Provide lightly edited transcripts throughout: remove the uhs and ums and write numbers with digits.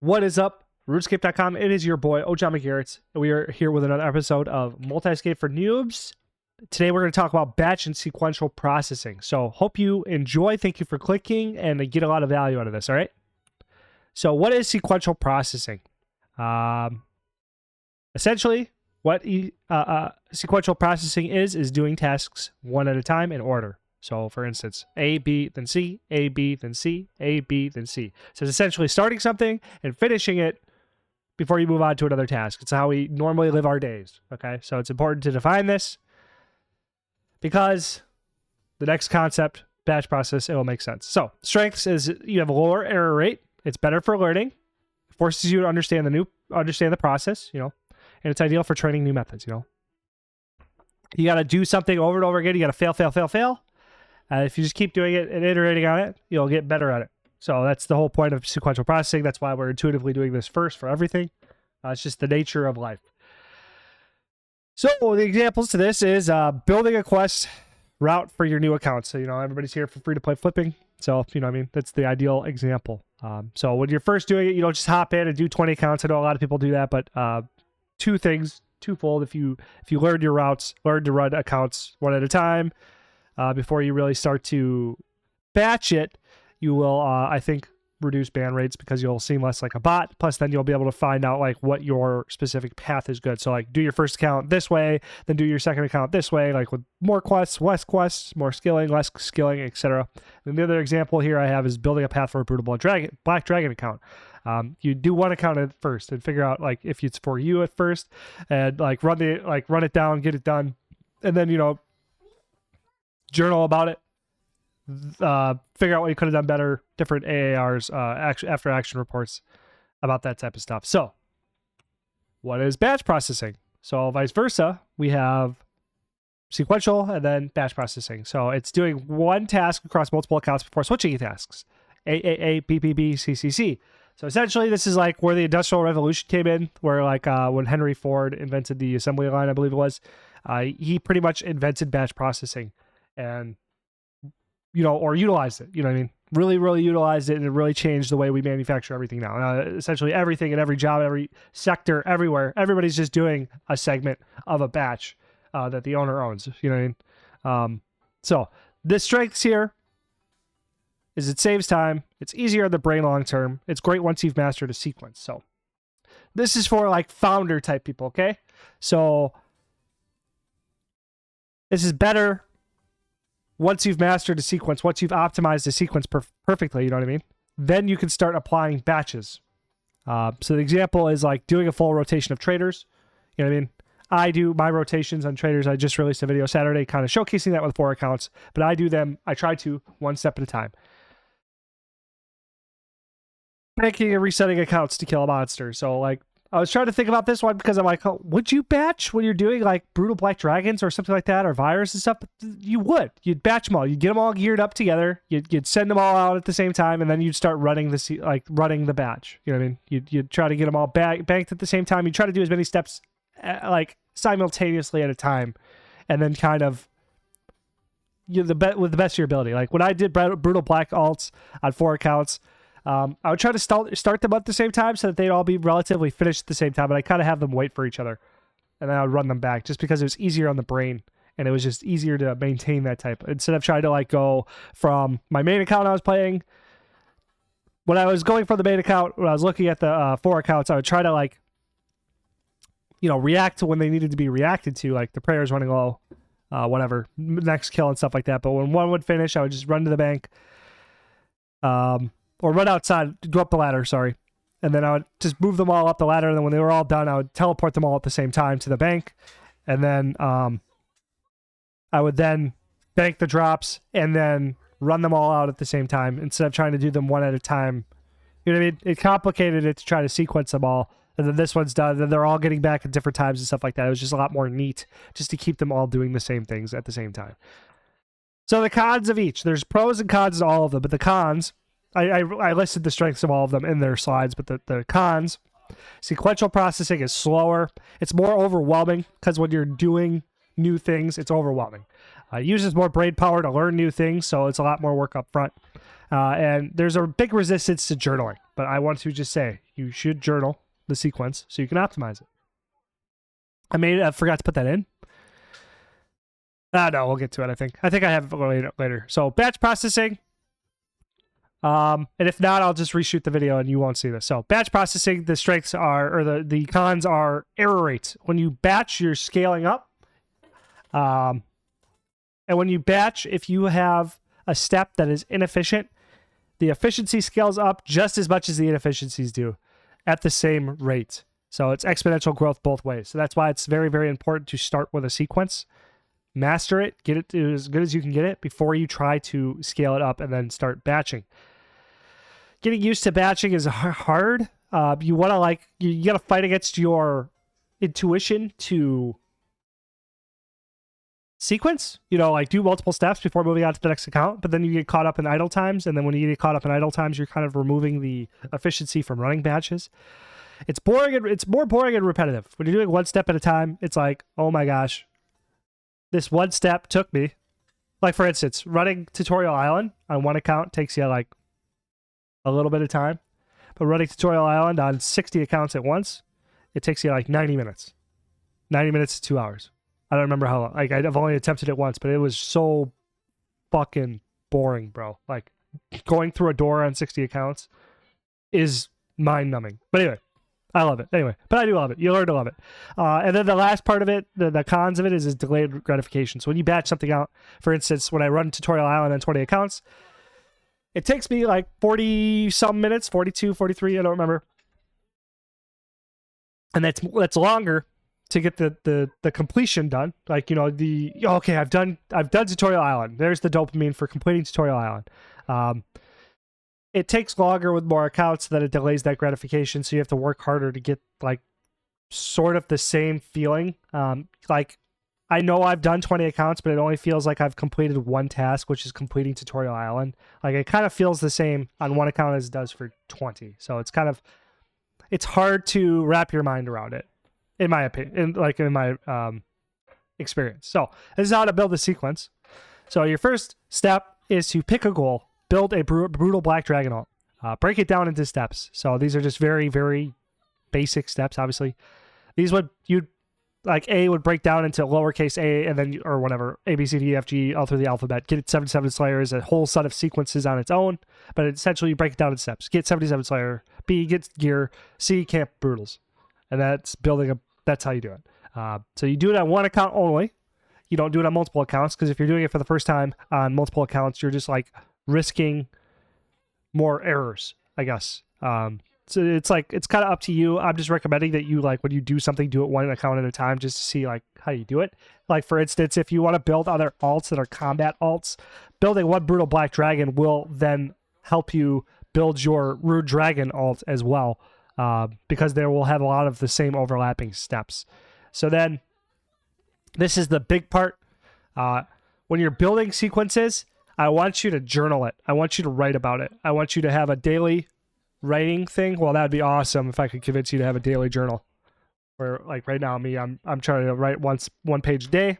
What is up? RuneScape.com. It is your boy, John McGarrett. We are here with another episode of Multiscape for Noobs. Today we're going to talk about batch and sequential processing. So hope you enjoy. Thank you for clicking and get a lot of value out of this, all right? So what is sequential processing? Essentially, what sequential processing is doing tasks one at a time in order. So, for instance, A, B, then C, A, B, then C, A, B, then C. So it's essentially starting something and finishing it before you move on to another task. It's how we normally live our days, okay? So it's important to define this because the next concept, batch process, it will make sense. So strengths is you have a lower error rate. It's better for learning. It forces you to understand the process, and it's ideal for training new methods, You got to do something over and over again. You got to fail, fail, fail, fail. If you just keep doing it and iterating on it, you'll get better at it. So that's the whole point of sequential processing. That's why we're intuitively doing this first for everything. It's just the nature of life. So the examples to this is building a quest route for your new account. So, everybody's here for free to play flipping. So, that's the ideal example. So when you're first doing it, you don't just hop in and do 20 accounts. I know a lot of people do that, but twofold. If you learn your routes, learn to run accounts one at a time, before you really start to batch it, you will, I think, reduce ban rates because you'll seem less like a bot. Plus, then you'll be able to find out what your specific path is good. So do your first account this way, then do your second account this way, with more quests, less quests, more skilling, less skilling, etc. And the other example here I have is building a path for a brutal black dragon account. You do one account at first and figure out if it's for you at first, and run it down, get it done, and then journal about it, figure out what you could have done better, different AARs, after action reports about that type of stuff. So what is batch processing? So vice versa, we have sequential and then batch processing. So it's doing one task across multiple accounts before switching tasks. A, B, B, B, C, C, C. So essentially this is where the Industrial Revolution came in, where when Henry Ford invented the assembly line, I believe it was, he pretty much invented batch processing. And or utilized it, really, really utilized it, and it really changed the way we manufacture everything now. Essentially everything in every job, every sector, everywhere, everybody's just doing a segment of a batch that the owner owns, So this strengths here is it saves time, it's easier on the brain long term, it's great once you've mastered a sequence. So this is for founder type people, okay? So this is better once you've mastered a sequence, once you've optimized a sequence perfectly, you know what I mean? Then you can start applying batches. So the example is doing a full rotation of traders. You know what I mean? I do my rotations on traders. I just released a video Saturday kind of showcasing that with 4 accounts, but I try to one step at a time. Banking and resetting accounts to kill a monster. So I was trying to think about this one because I'm oh, would you batch when you're doing brutal black dragons or something like that, or virus and stuff? You would. You'd batch them all. You'd get them all geared up together. You'd send them all out at the same time, and then you'd start running running the batch. You know what I mean? You'd try to get them all banked at the same time. You try to do as many steps simultaneously at a time, and then kind of with the best of your ability. When I did brutal black alts on 4 accounts. I would try to start them at the same time so that they'd all be relatively finished at the same time, but I kind of have them wait for each other, and then I would run them back just because it was easier on the brain, and it was just easier to maintain that type. Instead of trying to go from my main account I was playing, when I was going from the main account, when I was looking at the 4 accounts, I would try to react to when they needed to be reacted to, the prayers running low, whatever, next kill and stuff like that. But when one would finish, I would just run to the bank, or run outside, go up the ladder, sorry. And then I would just move them all up the ladder, and then when they were all done, I would teleport them all at the same time to the bank. And then I would then bank the drops and then run them all out at the same time instead of trying to do them one at a time. You know what I mean? It complicated it to try to sequence them all. And then this one's done, and they're all getting back at different times and stuff like that. It was just a lot more neat just to keep them all doing the same things at the same time. So the cons of each. There's pros and cons to all of them, but the cons... I listed the strengths of all of them in their slides, but the cons, sequential processing is slower. It's more overwhelming because when you're doing new things, it's overwhelming. It uses more brain power to learn new things, so it's a lot more work up front. And there's a big resistance to journaling, but I want to just say, you should journal the sequence so you can optimize it. I forgot to put that in. No, we'll get to it, I think. I have it later. So batch processing. And if not, I'll just reshoot the video and you won't see this. So batch processing, the strengths are, or the cons are error rates. When you batch, you're scaling up. And when you batch, if you have a step that is inefficient, the efficiency scales up just as much as the inefficiencies do at the same rate. So it's exponential growth both ways. So that's why it's very, very important to start with a sequence. Master it, get it to as good as you can get it before you try to scale it up and then start batching. Getting used to batching is hard. You want to you got to fight against your intuition to sequence, do multiple steps before moving on to the next account, but then you get caught up in idle times, and then when you get caught up in idle times, you're kind of removing the efficiency from running batches. It's boring, and it's more boring and repetitive. When you're doing one step at a time, it's like, oh my gosh, this one step took me, like for instance, running Tutorial Island on one account takes you like a little bit of time, but running Tutorial Island on 60 accounts at once, it takes you like 90 minutes. 90 minutes to 2 hours. I don't remember how long. Like, I've only attempted it once, but it was so fucking boring, bro. Like, going through a door on 60 accounts is mind-numbing. But anyway, I love it. Anyway, but I do love it. You learn to love it. And then the last part of it, the cons of it is delayed gratification. So when you batch something out, for instance, when I run Tutorial Island on 20 accounts, it takes me like 40-some minutes, 42, 43, I don't remember. And that's longer to get the completion done. Like, okay, I've done Tutorial Island. There's the dopamine for completing Tutorial Island. It takes longer with more accounts, that it delays that gratification, so you have to work harder to get like sort of the same feeling. Like, I know I've done 20 accounts, but it only feels like I've completed one task, which is completing Tutorial Island. Like, it kind of feels the same on one account as it does for 20. So it's hard to wrap your mind around it, in my opinion, in my experience. So this is how to build a sequence. So your first step is to pick a goal, build a brutal black dragon ult. Break it down into steps. So these are just very, very basic steps, obviously. These A would break down into lowercase a, and then, or whatever, A, B, C, D, E, F, G, all through the alphabet. Get 77 Slayer is a whole set of sequences on its own, but essentially you break it down in steps. Get 77 Slayer, B, get gear, C, camp brutals. And that's that's how you do it. So you do it on one account only. You don't do it on multiple accounts, because if you're doing it for the first time on multiple accounts, you're just like risking more errors, I guess. So it's kind of up to you. I'm just recommending that you, like, when you do something, do it one account at a time, just to see like how you do it. Like, for instance, if you want to build other alts that are combat alts, building one brutal black dragon will then help you build your rude dragon alt as well, because they will have a lot of the same overlapping steps. So then this is the big part. When you're building sequences, I want you to journal it. I want you to write about it. I want you to have a daily writing thing. Well, that'd be awesome if I could convince you to have a daily journal. Where, like, right now, I'm trying to write one page a day.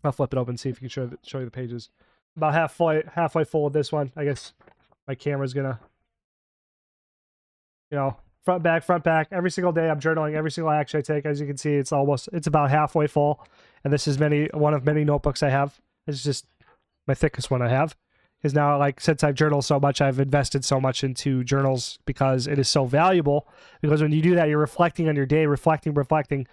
I'll flip it open and see if you can show you the pages. About halfway full of this one. I guess my camera's gonna, front back. Every single day I'm journaling every single action I take. As you can see, it's about halfway full. And this is one of many notebooks I have. It's just my thickest one I have. Is now, like, since I've journaled so much, I've invested so much into journals because it is so valuable. Because when you do that, you're reflecting on your day, reflecting, optimizing.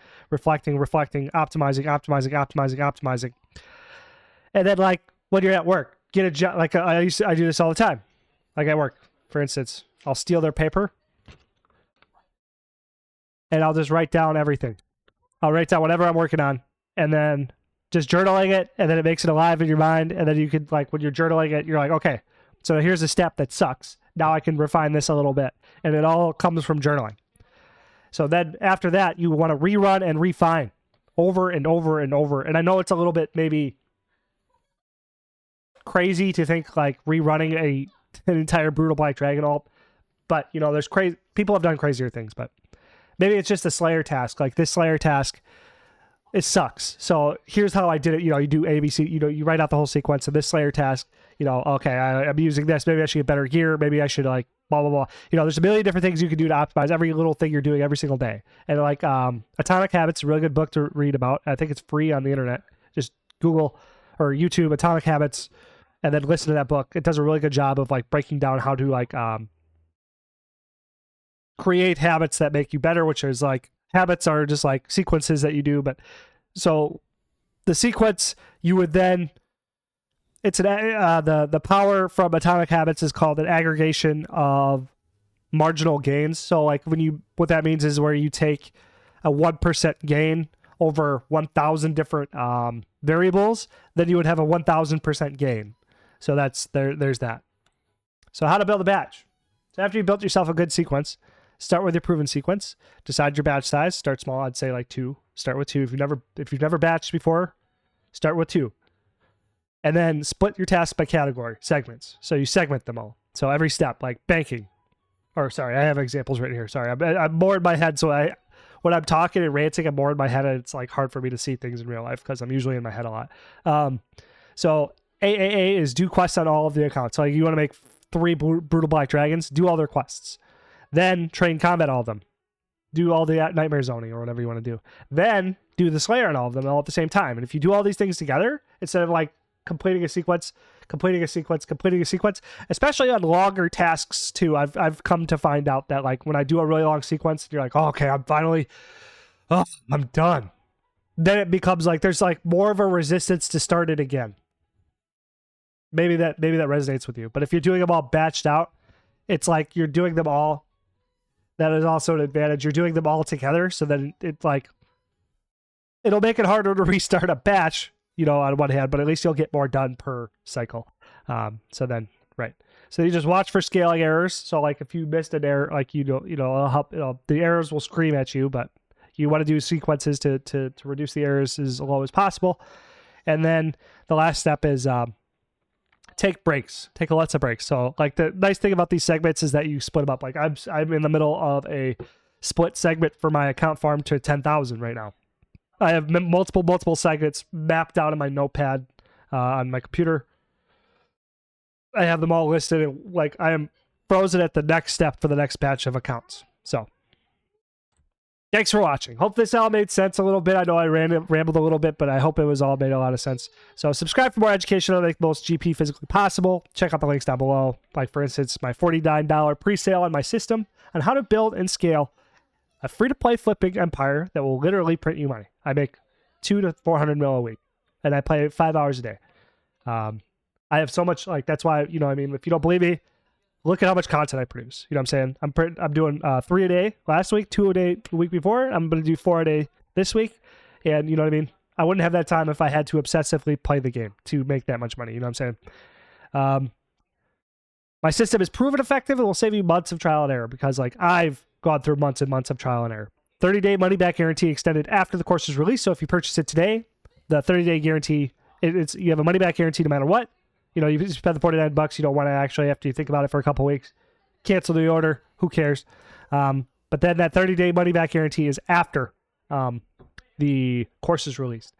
And then, like, when you're at work, get a job. Like, I do this all the time. Like, at work, for instance, I'll steal their paper and I'll just write down everything. I'll write down whatever I'm working on, and then just journaling it, and then it makes it alive in your mind. And then you could, like, when you're journaling it, you're like, okay, so here's a step that sucks. Now I can refine this a little bit. And it all comes from journaling. So then after that, you want to rerun and refine over and over and over. And I know it's a little bit maybe crazy to think like rerunning an entire brutal black dragon ult, but there's people have done crazier things, but maybe it's just a Slayer task. Like this Slayer task, it sucks. So here's how I did it. You do ABC, you write out the whole sequence of this Slayer task. Okay, I'm using this. Maybe I should get better gear. Maybe I should, like, blah, blah, blah. There's a million different things you can do to optimize every little thing you're doing every single day. And like Atomic Habits, a really good book to read about. I think it's free on the internet. Just Google or YouTube Atomic Habits and then listen to that book. It does a really good job of like breaking down how to like create habits that make you better, which is like habits are just like sequences that you do. But so the sequence you would then, it's the power from Atomic Habits is called an aggregation of marginal gains. So like what that means is where you take a 1% gain over 1,000 different variables, then you would have a 1,000% gain. So there's that. So how to build a batch. So after you built yourself a good sequence, start with your proven sequence. Decide your batch size. Start small. I'd say like 2. Start with 2. If you've never batched before, start with 2. And then split your tasks by category, segments. So you segment them all. So every step, like banking. Or sorry, I have examples written here. Sorry, I'm more in my head. So when I'm talking and ranting, I'm more in my head, and it's like hard for me to see things in real life because I'm usually in my head a lot. So AAA is do quests on all of the accounts. So like you want to make 3 Brutal Black Dragons, do all their quests. Then train combat all of them. Do all the Nightmare Zoning or whatever you want to do. Then do the Slayer on all of them all at the same time. And if you do all these things together, instead of like completing a sequence, especially on longer tasks too, I've come to find out that like when I do a really long sequence, you're like, oh, okay, I'm done. Then it becomes like there's like more of a resistance to start it again. Maybe that resonates with you. But if you're doing them all batched out, it's like you're doing them all. That is also an advantage. You're doing them all together, so then it'll make it harder to restart a batch, on one hand, but at least you'll get more done per cycle. So you just watch for scaling errors. So like if you missed an error, like it'll help. The errors will scream at you, but you want to do sequences to reduce the errors as low as possible. And then the last step is take breaks. Take lots of breaks. So like the nice thing about these segments is that you split them up. Like I'm in the middle of a split segment for my account farm to 10,000 right now. I have multiple segments mapped out in my notepad on my computer. I have them all listed, and like I am frozen at the next step for the next batch of accounts. So thanks for watching. Hope this all made sense a little bit. I know I rambled a little bit, but I hope it was all made a lot of sense. So subscribe for more education on the most GP physically possible. Check out the links down below. Like for instance, my $49 pre-sale on my system on how to build and scale a free-to-play flipping empire that will literally print you money. I make 200 to 400 mil a week, and I play 5 hours a day. I have so much, like, that's why, if you don't believe me, look at how much content I produce. You know what I'm saying? I'm doing 3 a day last week, 2 a day the week before. I'm going to do 4 a day this week. And you know what I mean? I wouldn't have that time if I had to obsessively play the game to make that much money. You know what I'm saying? My system is proven effective and will save you months of trial and error because like I've gone through months and months of trial and error. 30-day money-back guarantee extended after the course is released. So if you purchase it today, the 30-day guarantee, you have a money-back guarantee no matter what. You spend the $49, you don't want to actually, after you think about it for a couple weeks, cancel the order. Who cares? But then that 30-day money-back guarantee is after the course is released.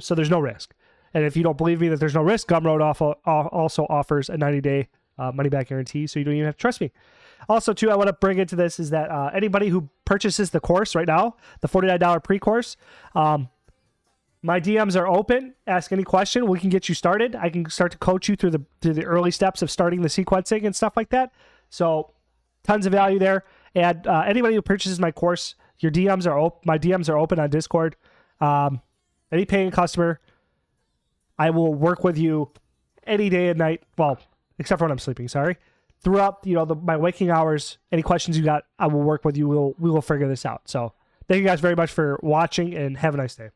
So there's no risk. And if you don't believe me that there's no risk, Gumroad also offers a 90-day money-back guarantee, so you don't even have to trust me. Also, too, I want to bring into this is that anybody who purchases the course right now, the $49 pre-course, my DMs are open. Ask any question. We can get you started. I can start to coach you through the early steps of starting the sequencing and stuff like that. So, tons of value there. And anybody who purchases my course, your DMs are open. My DMs are open on Discord. Any paying customer, I will work with you any day and night. Well, except for when I'm sleeping. Sorry. Throughout my waking hours, any questions you got, I will work with you. We will figure this out. So, thank you guys very much for watching, and have a nice day.